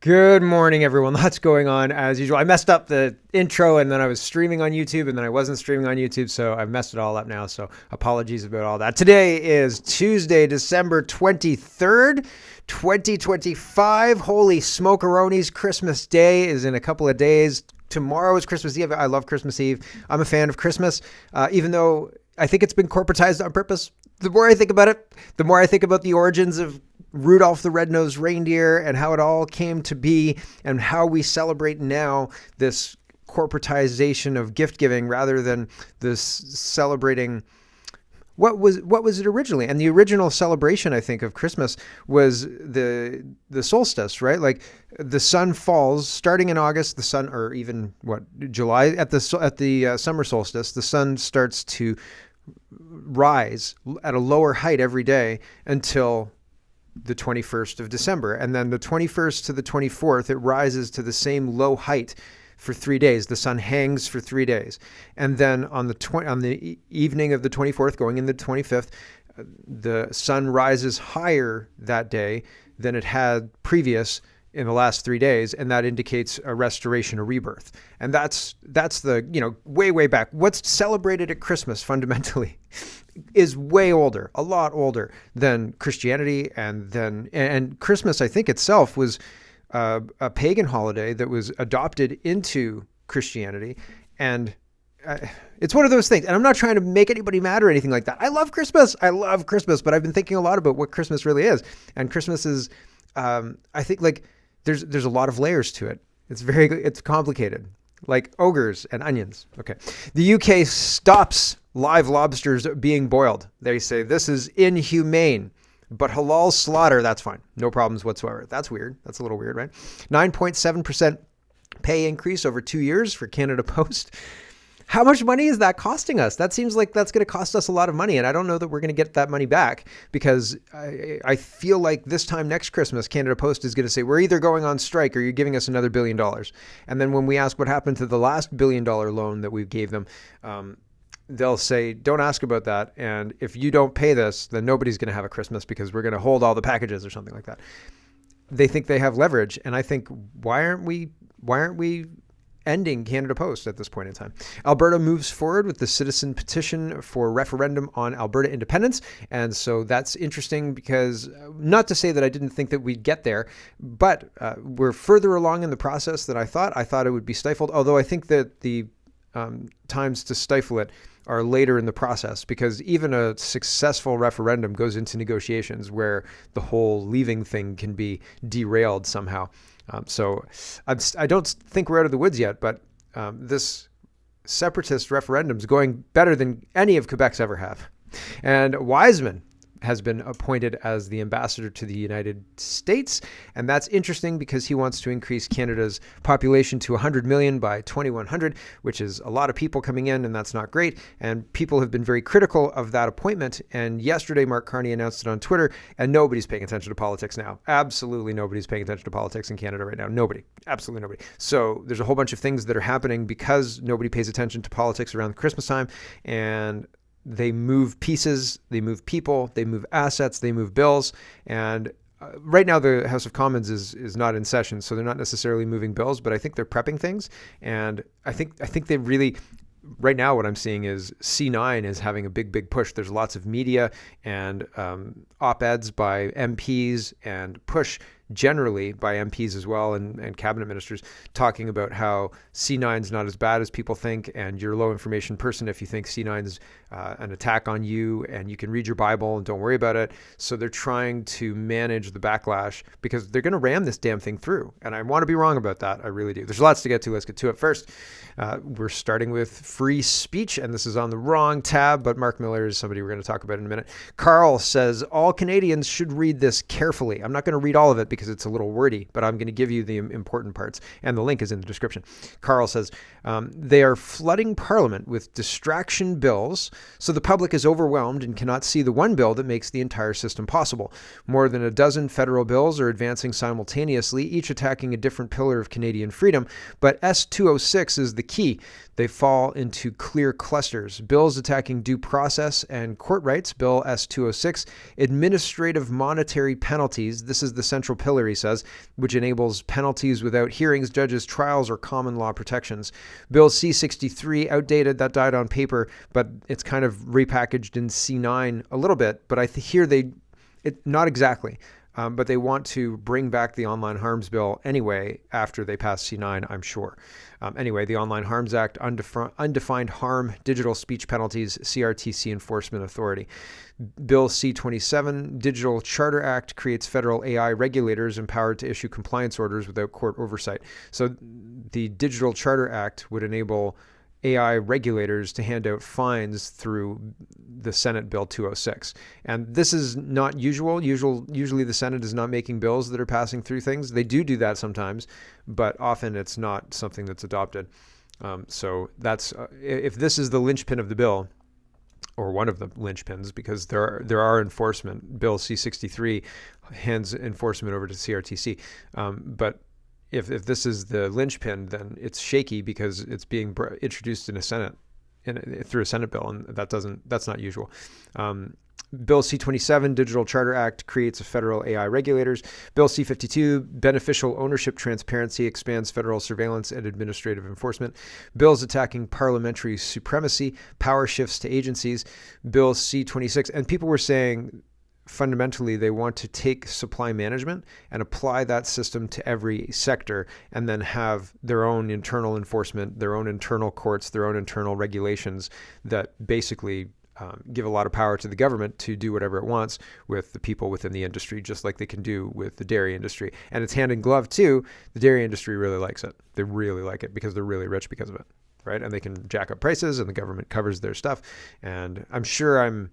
Good morning, everyone. Lots going on as usual. I messed up the intro and then I was streaming on YouTube and then I wasn't streaming on YouTube. So I've messed it all up now. So apologies about all that. Today is Tuesday, December 23rd, 2025. Holy smokeronis. Christmas Day is in a couple of days. Tomorrow is Christmas Eve. I love Christmas Eve. I'm a fan of Christmas, even though I think it's been corporatized on purpose. The more I think about it, the more I think about the origins of Rudolph the Red-Nosed Reindeer and how it all came to be and how we celebrate now this corporatization of gift giving rather than this celebrating what was it originally. And the original celebration, I think, of Christmas was the solstice, right? Like the sun falls starting in August, the sun, or even July at the summer solstice, the sun starts to rise at a lower height every day until the 21st of December. And then the 21st to the 24th, it rises to the same low height for 3 days. The sun hangs for 3 days. And then on the evening of the 24th, going in the 25th, the sun rises higher that day than it had previous in the last 3 days. And that indicates a restoration, a rebirth. And that's the, way back. What's celebrated at Christmas fundamentally is way older, a lot older than Christianity. And Christmas, I think itself was a pagan holiday that was adopted into Christianity. And it's one of those things. And I'm not trying to make anybody mad or anything like that. I love Christmas. But I've been thinking a lot about what Christmas really is. And Christmas is, I think, like there's a lot of layers to it. It's complicated, like ogres and onions. Okay. The UK stops live lobsters being boiled. They say this is inhumane, but halal slaughter, that's fine. No problems whatsoever. That's weird. That's a little weird, right? 9.7% pay increase over 2 years for Canada Post. How much money is that costing us? That seems like that's going to cost us a lot of money. And I don't know that we're going to get that money back because I feel like this time next Christmas, Canada Post is going to say, we're either going on strike or you're giving us another $1 billion. And then when we ask what happened to the last $1 billion loan that we gave them, they'll say, don't ask about that. And if you don't pay this, then nobody's going to have a Christmas because we're going to hold all the packages or something like that. They think they have leverage. And I think, why aren't we ending Canada Post at this point in time? Alberta moves forward with the citizen petition for referendum on Alberta independence. And so that's interesting because, not to say that I didn't think that we'd get there, but we're further along in the process than I thought. I thought it would be stifled, although I think that the times to stifle it are later in the process, because even a successful referendum goes into negotiations where the whole leaving thing can be derailed somehow. So I don't think we're out of the woods yet, but this separatist referendum is going better than any of Quebec's ever have. And Wiseman has been appointed as the ambassador to the United States. And that's interesting because he wants to increase Canada's population to 100 million by 2100, which is a lot of people coming in, and that's not great. And people have been very critical of that appointment. And yesterday, Mark Carney announced it on Twitter, and nobody's paying attention to politics now. Absolutely nobody's paying attention to politics in Canada right now. Nobody. Absolutely nobody. So there's a whole bunch of things that are happening because nobody pays attention to politics around Christmas time. And they move pieces, they move people, they move assets, they move bills. And right now the House of Commons is not in session, so they're not necessarily moving bills, but I think they're prepping things. And I think they really, right now what I'm seeing is C9 is having a big push. There's lots of media and op-eds by MPs and push generally by MPs as well, and cabinet ministers, talking about how C9 is not as bad as people think, and you're a low information person if you think C9 is an attack on you, and you can read your Bible and don't worry about it. So they're trying to manage the backlash because they're going to ram this damn thing through. And I want to be wrong about that. I really do. There's lots to get to. Let's get to it. First, we're starting with free speech, and this is on the wrong tab, but Mark Miller is somebody we're going to talk about in a minute. Carl says all Canadians should read this carefully. I'm not going to read all of it because it's a little wordy, but I'm going to give you the important parts, and the link is in the description. Carl says, they are flooding Parliament with distraction bills, so the public is overwhelmed and cannot see the one bill that makes the entire system possible. More than a dozen federal bills are advancing simultaneously, each attacking a different pillar of Canadian freedom, but S206 is the key. They fall into clear clusters. Bills attacking due process and court rights, Bill S206, administrative monetary penalties. This is the central pillar, he says, which enables penalties without hearings, judges, trials, or common law protections. Bill C-63, outdated, that died on paper, but it's kind of repackaged in C-9 a little bit. But I hear not exactly. But they want to bring back the Online Harms Bill anyway after they pass C9, I'm sure. Anyway, the Online Harms Act, Undefined Harm, Digital Speech Penalties, CRTC Enforcement Authority. Bill C-27, Digital Charter Act, creates federal AI regulators empowered to issue compliance orders without court oversight. So the Digital Charter Act would enable AI regulators to hand out fines through the Senate Bill 206. And this is not usual. Usually the Senate is not making bills that are passing through things. They do that sometimes, but often it's not something that's adopted. So that's if this is the linchpin of the bill, or one of the linchpins, because there are enforcement. Bill C-63 hands enforcement over to CRTC. But if this is the linchpin, then it's shaky because it's being introduced in a Senate, through a Senate bill, and that's not usual. Bill C-27, Digital Charter Act, creates a federal AI regulators. Bill C-52, Beneficial Ownership Transparency, expands federal surveillance and administrative enforcement. Bills attacking parliamentary supremacy, power shifts to agencies. Bill C-26, and people were saying fundamentally they want to take supply management and apply that system to every sector, and then have their own internal enforcement, their own internal courts, their own internal regulations that basically give a lot of power to the government to do whatever it wants with the people within the industry, just like they can do with the dairy industry. And it's hand in glove too. The dairy industry really likes it. They really like it because they're really rich because of it, right? And they can jack up prices, and the government covers their stuff. And I'm sure I'm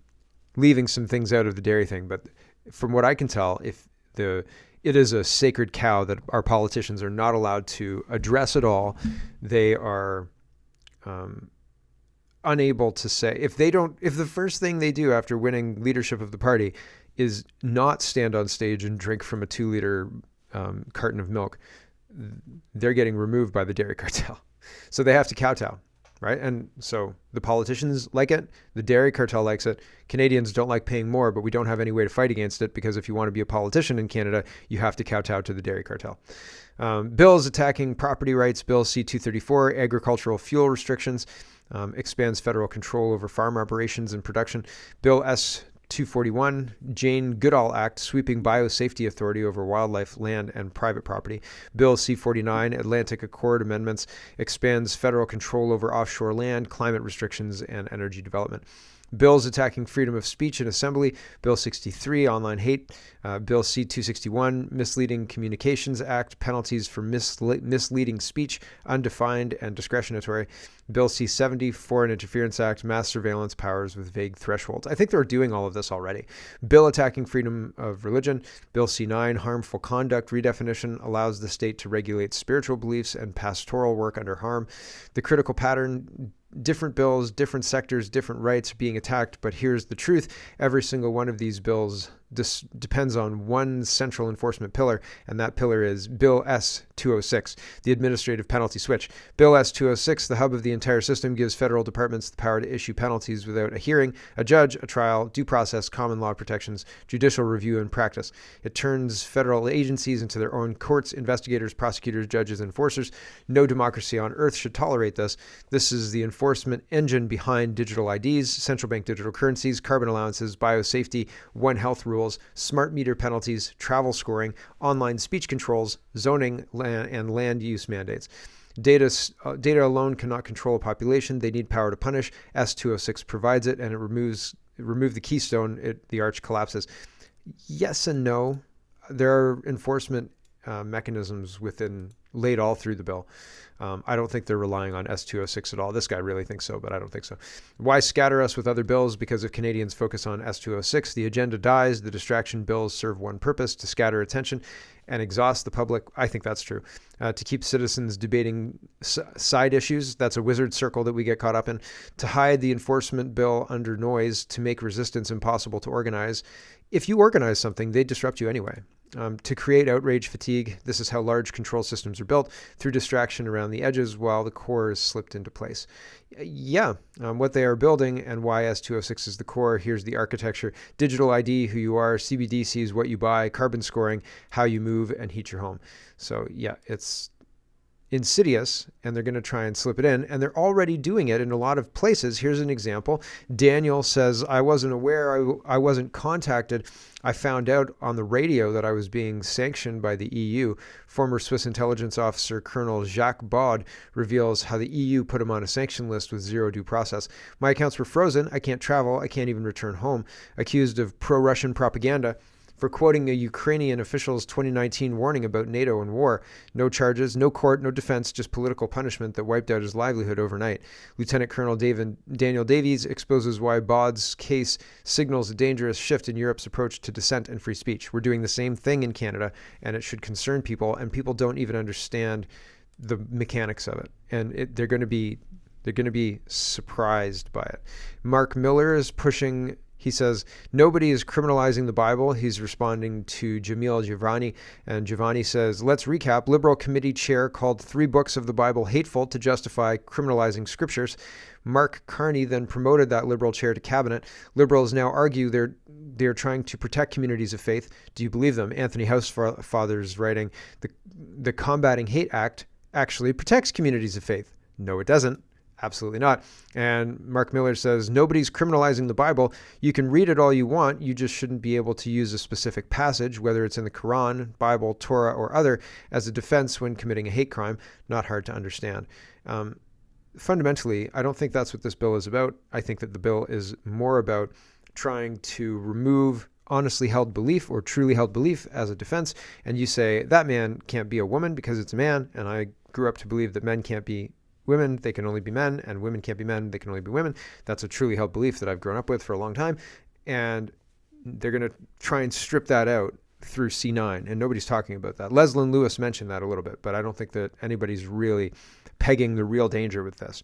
leaving some things out of the dairy thing, but from what I can tell, it is a sacred cow that our politicians are not allowed to address at all. They are unable to say, if the first thing they do after winning leadership of the party is not stand on stage and drink from a 2-liter carton of milk, they're getting removed by the dairy cartel. So they have to kowtow, right? And so the politicians like it, the dairy cartel likes it. Canadians don't like paying more, but we don't have any way to fight against it, because if you want to be a politician in Canada, you have to kowtow to the dairy cartel. Bills attacking property rights. Bill C-234, Agricultural Fuel Restrictions, expands federal control over farm operations and production. Bill S-241, Jane Goodall Act, sweeping biosafety authority over wildlife, land, and private property. Bill C-49, Atlantic Accord Amendments, expands federal control over offshore land, climate restrictions, and energy development. Bills attacking freedom of speech and assembly. Bill 63, Online Hate. Bill C-261, Misleading Communications Act, penalties for misleading speech, undefined and discretionary. Bill C-70, Foreign Interference Act, mass surveillance powers with vague thresholds. I think they're doing all of this already. Bill attacking freedom of religion. Bill C-9, Harmful Conduct redefinition, allows the state to regulate spiritual beliefs and pastoral work under harm. The critical pattern, different bills, different sectors, different rights being attacked. But here's the truth. Every single one of these bills depends on one central enforcement pillar, and that pillar is Bill S-206, the administrative penalty switch. Bill S-206, the hub of the entire system, gives federal departments the power to issue penalties without a hearing, a judge, a trial, due process, common law protections, judicial review, and practice. It turns federal agencies into their own courts, investigators, prosecutors, judges, and enforcers. No democracy on earth should tolerate this. This is the enforcement engine behind digital IDs, central bank digital currencies, carbon allowances, biosafety, One Health rules, smart meter penalties, travel scoring, online speech controls, zoning, and land use mandates. Data alone cannot control a population. They need power to punish. S-206 provides it, and it remove the keystone, the arch collapses. Yes and no. There are enforcement mechanisms laid all through the bill. I don't think they're relying on S-206 at all. This guy really thinks so, but I don't think so. Why scatter us with other bills? Because if Canadians focus on S-206, the agenda dies. The distraction bills serve one purpose: to scatter attention and exhaust the public. I think that's true. To keep citizens debating side issues. That's a wizard circle that we get caught up in. To hide the enforcement bill under noise, to make resistance impossible to organize. If you organize something, they disrupt you anyway. to create outrage fatigue. This is how large control systems are built, through distraction around the edges while the core is slipped into place. What they are building and why S206 is the core. Here's the architecture. Digital ID, who you are. CBDC is what you buy. Carbon scoring, how you move and heat your home. So yeah, it's insidious, and they're going to try and slip it in, and they're already doing it in a lot of places. Here's an example. Daniel says, I wasn't aware, I wasn't contacted. I found out on the radio that I was being sanctioned by the EU. Former Swiss intelligence officer Colonel Jacques Baud reveals how the EU put him on a sanction list with zero due process. My accounts were frozen. I can't travel. I can't even return home. Accused of pro-Russian propaganda for quoting a Ukrainian official's 2019 warning about NATO and war. No charges, no court, no defense, just political punishment that wiped out his livelihood overnight. Lieutenant Colonel Daniel Davies exposes why Baud's case signals a dangerous shift in Europe's approach to dissent and free speech. We're doing the same thing in Canada, and it should concern people, and people don't even understand the mechanics of it. And they're going to be surprised by it. Mark Miller is pushing. He says, nobody is criminalizing the Bible. He's responding to Jamil Giovanni. And Giovanni says, let's recap. Liberal committee chair called 3 books of the Bible hateful to justify criminalizing scriptures. Mark Carney then promoted that Liberal chair to cabinet. Liberals now argue they're trying to protect communities of faith. Do you believe them? Anthony Housefather's writing, the Combating Hate Act actually protects communities of faith. No, it doesn't. Absolutely not. And Mark Miller says, nobody's criminalizing the Bible. You can read it all you want. You just shouldn't be able to use a specific passage, whether it's in the Quran, Bible, Torah, or other, as a defense when committing a hate crime. Not hard to understand. Fundamentally, I don't think that's what this bill is about. I think that the bill is more about trying to remove honestly held belief or truly held belief as a defense. And you say, that man can't be a woman because it's a man. And I grew up to believe that men can't be women, they can only be men, and women can't be men, they can only be women. That's a truly held belief that I've grown up with for a long time. And they're going to try and strip that out through C9, and nobody's talking about that. Leslyn Lewis mentioned that a little bit, but I don't think that anybody's really pegging the real danger with this.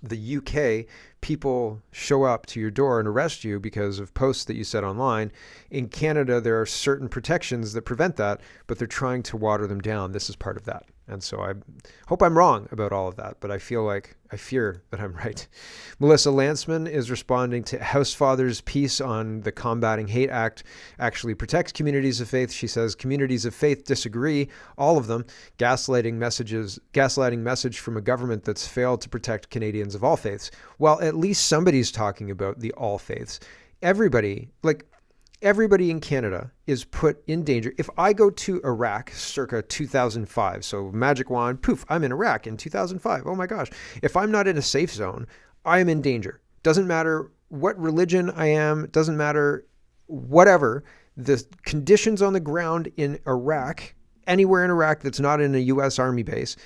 The UK, people show up to your door and arrest you because of posts that you said online. In Canada, there are certain protections that prevent that, but they're trying to water them down. This is part of that. And so I hope I'm wrong about all of that, but I fear that I'm right. Melissa Lanceman is responding to Housefather's piece on the Combating Hate Act actually protects communities of faith. She says communities of faith disagree, all of them. Gaslighting message from a government that's failed to protect Canadians of all faiths. Well, at least somebody's talking about the all faiths. Everybody in Canada is put in danger. If I go to Iraq circa 2005, so magic wand, poof, I'm in Iraq in 2005. Oh my gosh. If I'm not in a safe zone, I am in danger. Doesn't matter what religion I am, doesn't matter whatever. The conditions on the ground in Iraq, anywhere in Iraq that's not in a U.S. Army base,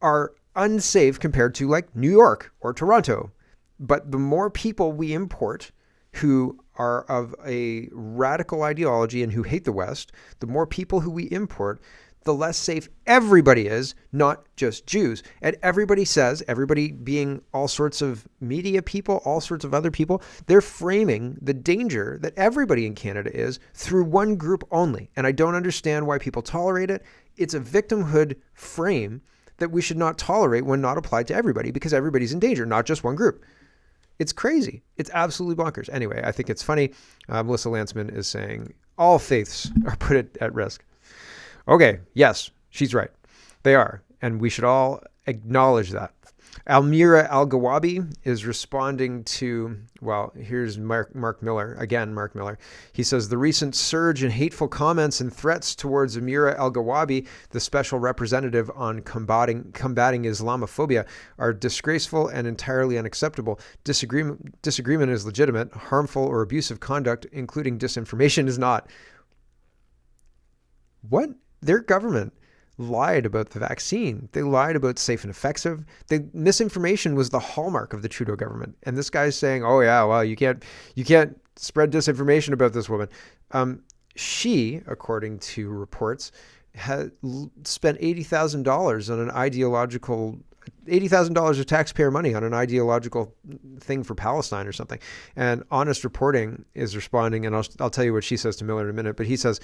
are unsafe compared to like New York or Toronto. But the more people we import who are of a radical ideology and who hate the West, the more people who we import, the less safe everybody is, not just Jews. And everybody says, everybody being all sorts of media people, all sorts of other people, they're framing the danger that everybody in Canada is through one group only. And I don't understand why people tolerate it. It's a victimhood frame that we should not tolerate when not applied to everybody, because everybody's in danger, not just one group. It's crazy. It's absolutely bonkers. Anyway, I think it's funny. Melissa Lanceman is saying all faiths are put at risk. Okay, yes, she's right. They are. And we should all acknowledge that. Almira Al-Gawabi is responding to, well, here's Mark Miller. Again, Mark Miller. He says, the recent surge in hateful comments and threats towards Amira Al-Gawabi, the special representative on combating Islamophobia, are disgraceful and entirely unacceptable. Disagreement is legitimate. Harmful or abusive conduct, including disinformation, is not. What? Their government lied about the vaccine. They lied about safe and effective. Misinformation was the hallmark of the Trudeau government. And this guy's saying, oh yeah, well, you can't spread disinformation about this woman. She, according to reports, had spent $80,000 on an ideological $80,000 of taxpayer money on an ideological thing for Palestine or something. And Honest Reporting is responding, and I'll tell you what she says to Miller in a minute, but he says,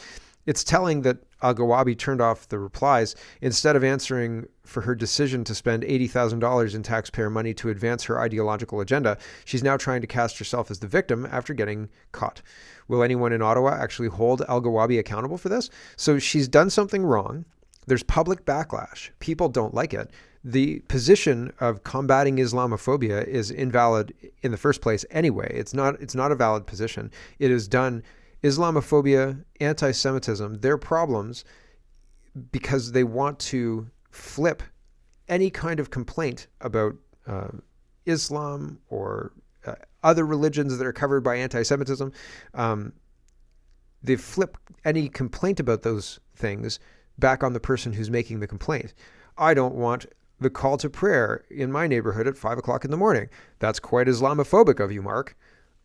it's telling that Al-Gawabi turned off the replies. Instead of answering for her decision to spend $80,000 in taxpayer money to advance her ideological agenda, she's now trying to cast herself as the victim after getting caught. Will anyone in Ottawa actually hold Al-Gawabi accountable for this? So she's done something wrong. There's public backlash. People don't like it. The position of combating Islamophobia is invalid in the first place anyway. It's not a valid position. It is done. Islamophobia, anti-Semitism, they're problems because they want to flip any kind of complaint about Islam or other religions that are covered by anti-Semitism. They flip any complaint about those things back on the person who's making the complaint. I don't want the call to prayer in my neighborhood at 5 o'clock in the morning. That's quite Islamophobic of you, Mark.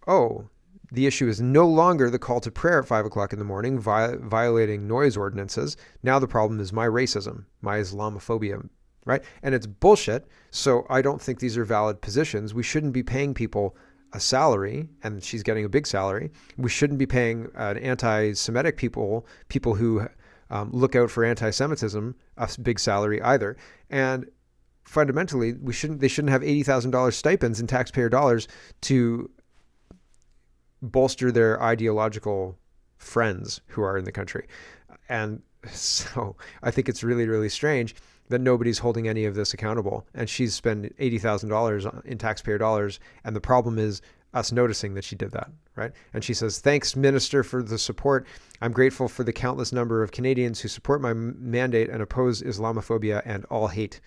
Oh, the issue is no longer the call to prayer at 5 o'clock in the morning, violating noise ordinances. Now the problem is my racism, my Islamophobia, right? And it's bullshit. So I don't think these are valid positions. We shouldn't be paying people a salary, and she's getting a big salary. We shouldn't be paying anti-Semitic people who look out for anti-Semitism, a big salary either. And fundamentally, they shouldn't have $80,000 stipends in taxpayer dollars to bolster their ideological friends who are in the country. And so I think it's really, really strange that nobody's holding any of this accountable. And she's spent $80,000 in taxpayer dollars. And the problem is us noticing that she did that, right? And she says, thanks, Minister, for the support. I'm grateful for the countless number of Canadians who support my mandate and oppose Islamophobia and all hate.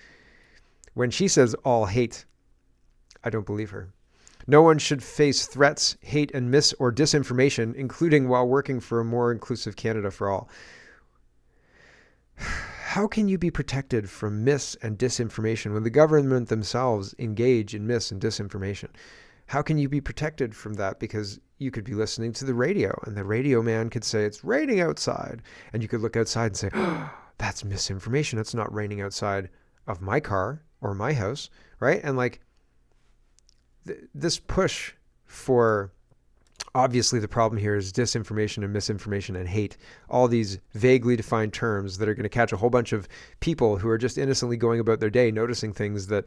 When she says all hate, I don't believe her. No one should face threats, hate, and mis- or disinformation, including while working for a more inclusive Canada for all. How can you be protected from mis- and disinformation when the government themselves engage in mis- and disinformation? How can you be protected from that? Because you could be listening to the radio, and the radio man could say, it's raining outside. And you could look outside and say, oh, that's misinformation. It's not raining outside of my car or my house, right? And like, this push for, obviously the problem here is disinformation and misinformation and hate, all these vaguely defined terms that are going to catch a whole bunch of people who are just innocently going about their day noticing things that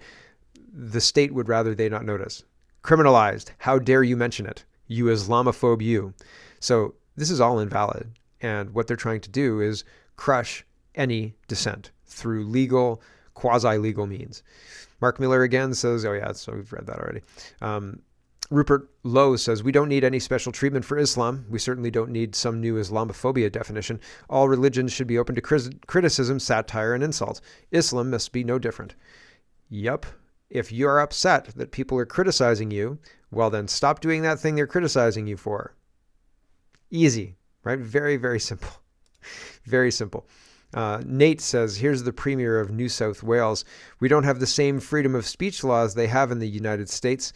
the state would rather they not notice. Criminalized. How dare you mention it? You Islamophobe, you. So this is all invalid. And what they're trying to do is crush any dissent through legal, quasi-legal means. Mark Miller again says, oh yeah, so we've read that already. Rupert Lowe says, we don't need any special treatment for Islam. We certainly don't need some new Islamophobia definition. All religions should be open to criticism, satire, and insult. Islam must be no different. Yep. If you're upset that people are criticizing you, well then stop doing that thing they're criticizing you for. Easy, right? Very, very simple. Very simple. Nate says, here's the Premier of New South Wales. We don't have the same freedom of speech laws they have in the United States.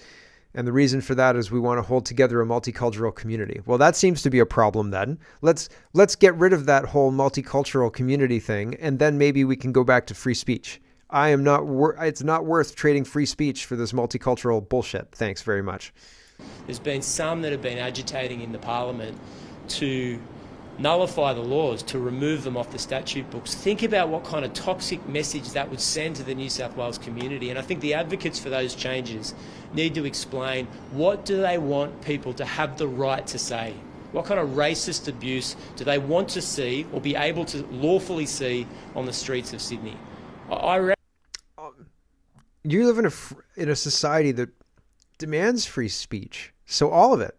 And the reason for that is we want to hold together a multicultural community. Well, that seems to be a problem then. Let's get rid of that whole multicultural community thing, and then maybe we can go back to free speech. It's not worth trading free speech for this multicultural bullshit. Thanks very much. There's been some that have been agitating in the Parliament to nullify the laws, to remove them off the statute books. Think about what kind of toxic message that would send to the New South Wales community. And I think the advocates for those changes need to explain, what do they want people to have the right to say? What kind of racist abuse do they want to see or be able to lawfully see on the streets of Sydney? You live in a society that demands free speech. So all of it,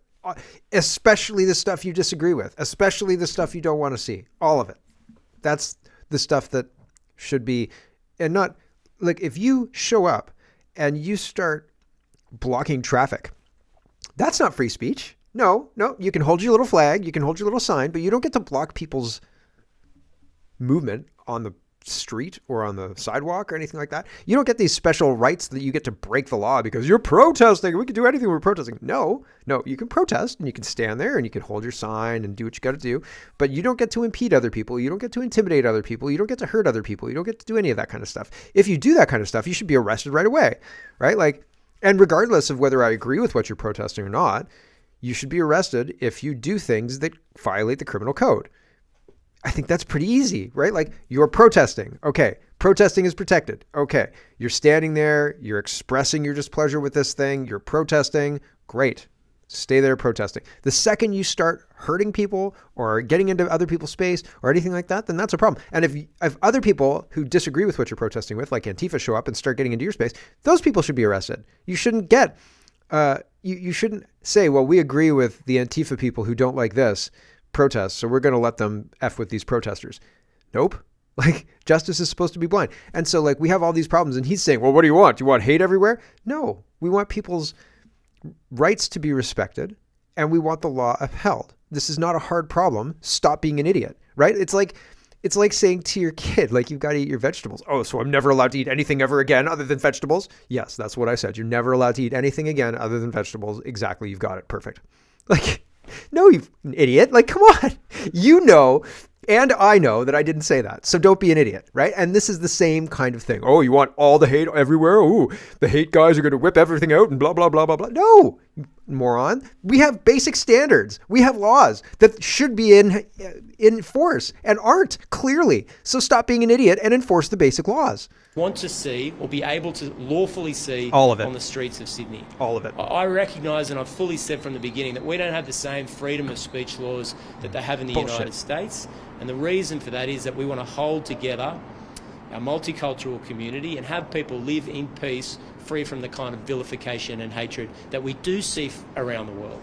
especially the stuff you disagree with, especially the stuff you don't want to see, all of it. That's the stuff that should be, and not like if you show up and you start blocking traffic, that's not free speech. No, you can hold your little flag, you can hold your little sign, but you don't get to block people's movement on the street or on the sidewalk or anything like that. You don't get these special rights that you get to break the law because you're protesting. We can do anything when we're protesting. No, you can protest and you can stand there and you can hold your sign and do what you got to do, but you don't get to impede other people. You don't get to intimidate other people. You don't get to hurt other people. You don't get to do any of that kind of stuff. If you do that kind of stuff, you should be arrested right away, right? Like, and regardless of whether I agree with what you're protesting or not, you should be arrested if you do things that violate the criminal code. I think that's pretty easy, right? Like, you're protesting. Okay. Protesting is protected. Okay. You're standing there. You're expressing your displeasure with this thing. You're protesting. Great. Stay there protesting. The second you start hurting people or getting into other people's space or anything like that, then that's a problem. And if other people who disagree with what you're protesting with, like Antifa, show up and start getting into your space, those people should be arrested. You shouldn't get, you shouldn't say, well, we agree with the Antifa people who don't like this protest, so we're going to let them F with these protesters. Nope. Like, justice is supposed to be blind. And so, like, we have all these problems, and he's saying, well, what do you want? Do you want hate everywhere? No, we want people's rights to be respected, and we want the law upheld. This is not a hard problem. Stop being an idiot, right? It's like saying to your kid, like, you've got to eat your vegetables. Oh, so I'm never allowed to eat anything ever again other than vegetables? Yes, that's what I said. You're never allowed to eat anything again other than vegetables. Exactly. You've got it. Perfect. Like, no, you idiot. Like, come on. You know, and I know that I didn't say that. So don't be an idiot, right? And this is the same kind of thing. Oh, you want all the hate everywhere? Oh, the hate guys are going to whip everything out and blah, blah, blah, blah, blah. No, moron. We have basic standards. We have laws that should be in force and aren't, clearly. So stop being an idiot and enforce the basic laws. Want to see or be able to lawfully see all of it on the streets of Sydney. All of it. I recognise, and I've fully said from the beginning, that we don't have the same freedom of speech laws that they have in the United States. And the reason for that is that we want to hold together our multicultural community and have people live in peace, free from the kind of vilification and hatred that we do see around the world.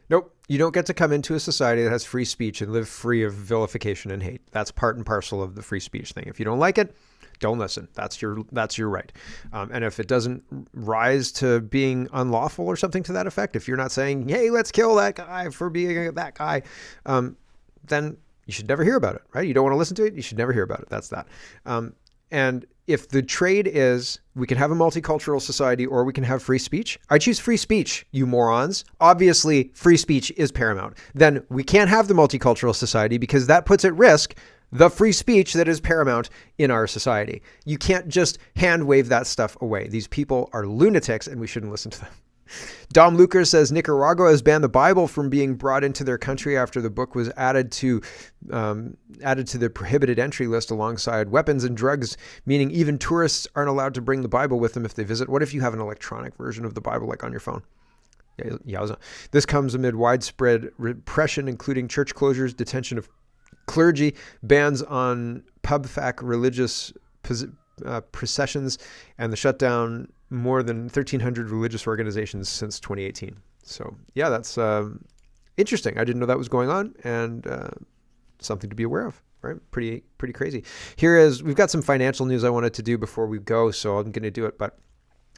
Nope. You don't get to come into a society that has free speech and live free of vilification and hate. That's part and parcel of the free speech thing. If you don't like it, don't listen. That's your right. And if it doesn't rise to being unlawful or something to that effect, if you're not saying, hey, let's kill that guy for being that guy, then you should never hear about it, right? You don't want to listen to it. You should never hear about it. That's that. And if the trade is we can have a multicultural society or we can have free speech, I choose free speech, you morons. Obviously, free speech is paramount. Then we can't have the multicultural society because that puts at risk the free speech that is paramount in our society. You can't just hand wave that stuff away. These people are lunatics and we shouldn't listen to them. Dom Luker says Nicaragua has banned the Bible from being brought into their country after the book was added to the prohibited entry list alongside weapons and drugs, meaning even tourists aren't allowed to bring the Bible with them if they visit. What if you have an electronic version of the Bible, like on your phone? Yowza. This comes amid widespread repression, including church closures, detention of clergy, bans on pub-fac religious processions, and the shutdown more than 1,300 religious organizations since 2018. So yeah, that's interesting. I didn't know that was going on, and something to be aware of. Right? Pretty crazy. We've got some financial news I wanted to do before we go, so I'm going to do it, but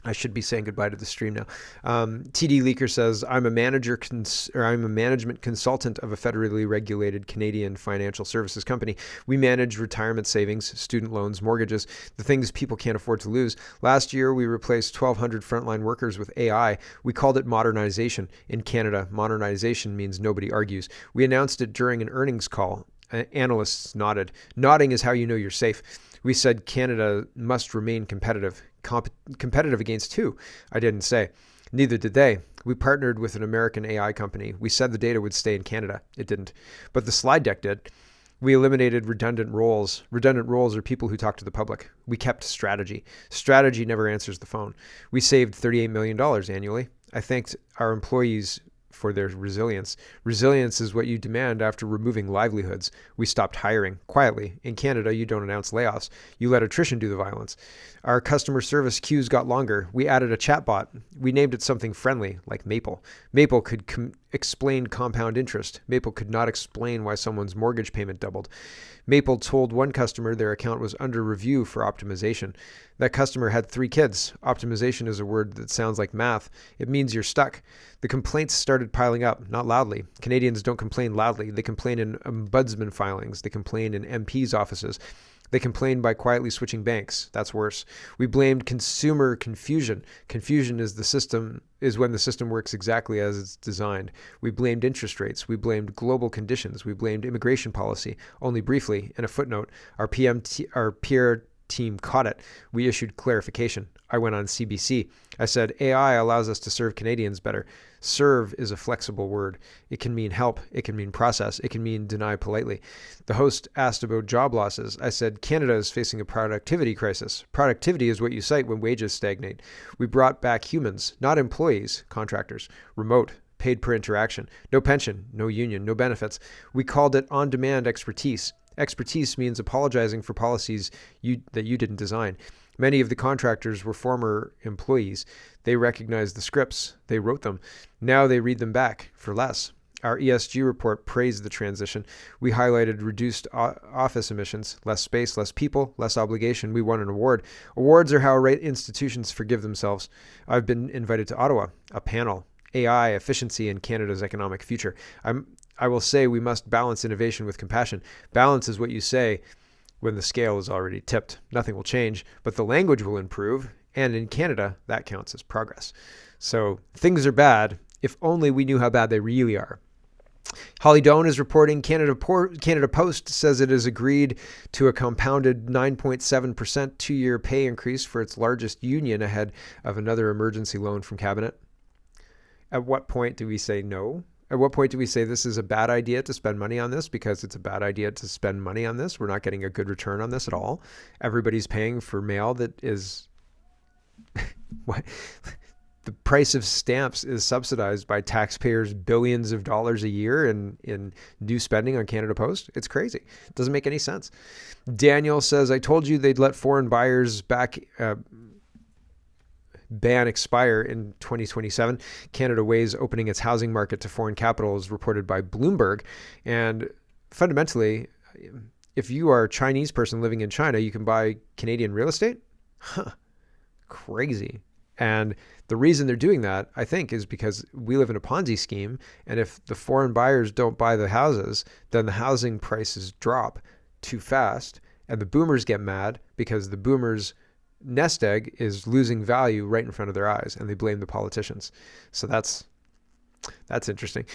I should be saying goodbye to the stream now. TD Leaker says, I'm a management consultant of a federally regulated Canadian financial services company. We manage retirement savings, student loans, mortgages, the things people can't afford to lose. Last year, we replaced 1,200 frontline workers with AI. We called it modernization. In Canada, modernization means nobody argues. We announced it during an earnings call. Analysts nodded. Nodding is how you know you're safe. We said Canada must remain competitive. Competitive against who? I didn't say. Neither did they. We partnered with an American AI company. We said the data would stay in Canada. It didn't. But the slide deck did. We eliminated redundant roles. Redundant roles are people who talk to the public. We kept strategy. Strategy never answers the phone. We saved $38 million annually. I thanked our employees for their resilience. Resilience is what you demand after removing livelihoods. We stopped hiring quietly. In Canada, you don't announce layoffs. You let attrition do the violence. Our customer service queues got longer. We added a chatbot. We named it something friendly, like Maple. Maple could explain compound interest. Maple could not explain why someone's mortgage payment doubled. Maple told one customer their account was under review for optimization. That customer had 3 kids. Optimization is a word that sounds like math. It means you're stuck. The complaints started piling up, not loudly. Canadians don't complain loudly. They complain in ombudsman filings. They complain in MPs' offices. They complained by quietly switching banks. That's worse. We blamed consumer confusion. Confusion is when the system works exactly as it's designed. We blamed interest rates. We blamed global conditions. We blamed immigration policy. Only briefly, in a footnote, our PR team caught it. We issued clarification. I went on CBC. I said, AI allows us to serve Canadians better. Serve is a flexible word. It can mean help. It can mean process. It can mean deny politely. The host asked about job losses. I said, Canada is facing a productivity crisis. Productivity is what you cite when wages stagnate. We brought back humans, not employees, contractors, remote, paid per interaction, no pension, no union, no benefits. We called it on-demand expertise. Expertise means apologizing for policies that you didn't design. Many of the contractors were former employees. They recognized the scripts. They wrote them. Now they read them back for less. Our ESG report praised the transition. We highlighted reduced office emissions, less space, less people, less obligation. We won an award. Awards are how right institutions forgive themselves. I've been invited to Ottawa, a panel, AI, efficiency, and Canada's economic future. I will say we must balance innovation with compassion. Balance is what you say when the scale is already tipped. Nothing will change, but the language will improve. And in Canada, that counts as progress. So things are bad. If only we knew how bad they really are. Holly Doan is reporting Canada Post says it has agreed to a compounded 9.7% 2-year pay increase for its largest union ahead of another emergency loan from Cabinet. At what point do we say no? At what point do we say this is a bad idea to spend money on this because it's a bad idea to spend money on this? We're not getting a good return on this at all. Everybody's paying for mail that is... what? The price of stamps is subsidized by taxpayers billions of dollars a year in new spending on Canada Post. It's crazy. It doesn't make any sense. Daniel says, I told you they'd let foreign buyers ban expire in 2027. Canada weighs opening its housing market to foreign capital, as reported by Bloomberg. And fundamentally, if you are a Chinese person living in China, you can buy Canadian real estate? Huh. Crazy. And the reason they're doing that, I think, is because we live in a Ponzi scheme. And if the foreign buyers don't buy the houses, then the housing prices drop too fast. And the boomers get mad because the boomers' nest egg is losing value right in front of their eyes, and they blame the politicians. So that's interesting.